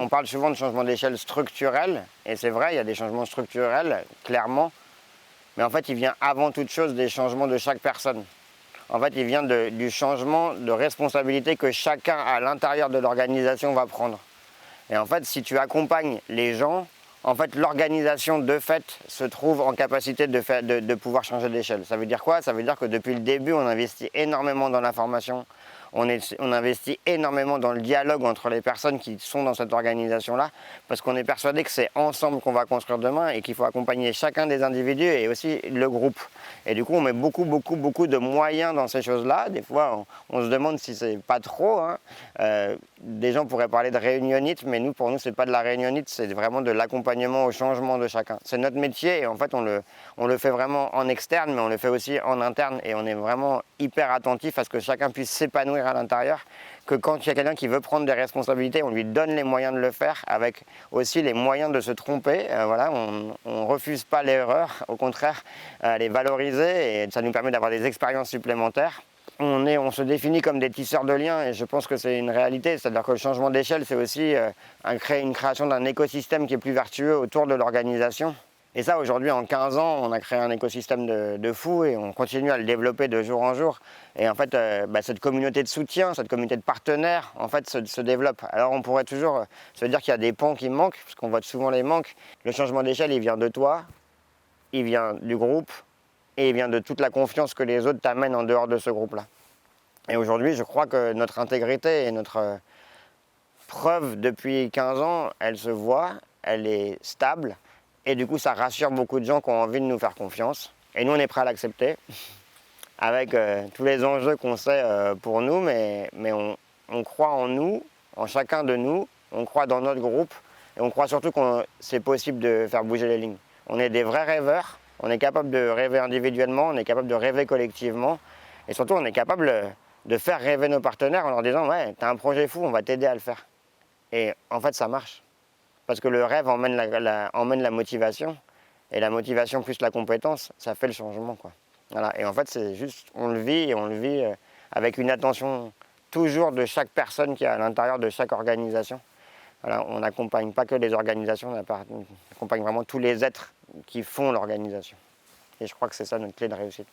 On parle souvent de changement d'échelle structurel, et c'est vrai, il y a des changements structurels, clairement, mais en fait, il vient avant toute chose des changements de chaque personne. En fait, il vient du changement de responsabilité que chacun à l'intérieur de l'organisation va prendre. Et en fait, si tu accompagnes les gens, en fait, l'organisation de fait se trouve en capacité de pouvoir changer d'échelle. Ça veut dire quoi? Ça veut dire que depuis le début, on investit énormément dans la formation, on investit énormément dans le dialogue entre les personnes qui sont dans cette organisation-là, parce qu'on est persuadé que c'est ensemble qu'on va construire demain et qu'il faut accompagner chacun des individus et aussi le groupe. Et du coup, on met beaucoup de moyens dans ces choses-là. Des fois, on se demande si c'est pas trop, hein. Des gens pourraient parler de réunionnite, mais pour nous, c'est pas de la réunionnite, c'est vraiment de l'accompagnement au changement de chacun. C'est notre métier et en fait, on le fait vraiment en externe, mais on le fait aussi en interne et on est vraiment hyper attentif à ce que chacun puisse s'épanouir à l'intérieur, que quand il y a quelqu'un qui veut prendre des responsabilités, on lui donne les moyens de le faire, avec aussi les moyens de se tromper. Voilà, on refuse pas l'erreur, au contraire, les valoriser, et ça nous permet d'avoir des expériences supplémentaires. On se définit comme des tisseurs de liens et je pense que c'est une réalité, c'est-à-dire que le changement d'échelle, c'est aussi une création d'un écosystème qui est plus vertueux autour de l'organisation. Et ça, aujourd'hui, en 15 ans, on a créé un écosystème de fou et on continue à le développer de jour en jour. Et en fait, cette communauté de soutien, cette communauté de partenaires, en fait, se développe. Alors on pourrait toujours se dire qu'il y a des pans qui manquent, parce qu'on voit souvent les manques. Le changement d'échelle, il vient de toi, il vient du groupe, et il vient de toute la confiance que les autres t'amènent en dehors de ce groupe-là. Et aujourd'hui, je crois que notre intégrité et notre preuve depuis 15 ans, elle se voit, elle est stable. Et du coup, ça rassure beaucoup de gens qui ont envie de nous faire confiance. Et nous, on est prêts à l'accepter, avec tous les enjeux qu'on sait pour nous, mais on croit en nous, en chacun de nous, on croit dans notre groupe, et on croit surtout que c'est possible de faire bouger les lignes. On est des vrais rêveurs, on est capable de rêver individuellement, on est capable de rêver collectivement, et surtout, on est capable de faire rêver nos partenaires en leur disant « Ouais, t'as un projet fou, on va t'aider à le faire ». Et en fait, ça marche. Parce que le rêve emmène la motivation, et la motivation plus la compétence, ça fait le changement, quoi. Voilà. Et en fait, c'est juste, on le vit, et on le vit avec une attention toujours de chaque personne qui est à l'intérieur de chaque organisation. Voilà, on n'accompagne pas que les organisations, on accompagne vraiment tous les êtres qui font l'organisation. Et je crois que c'est ça notre clé de réussite.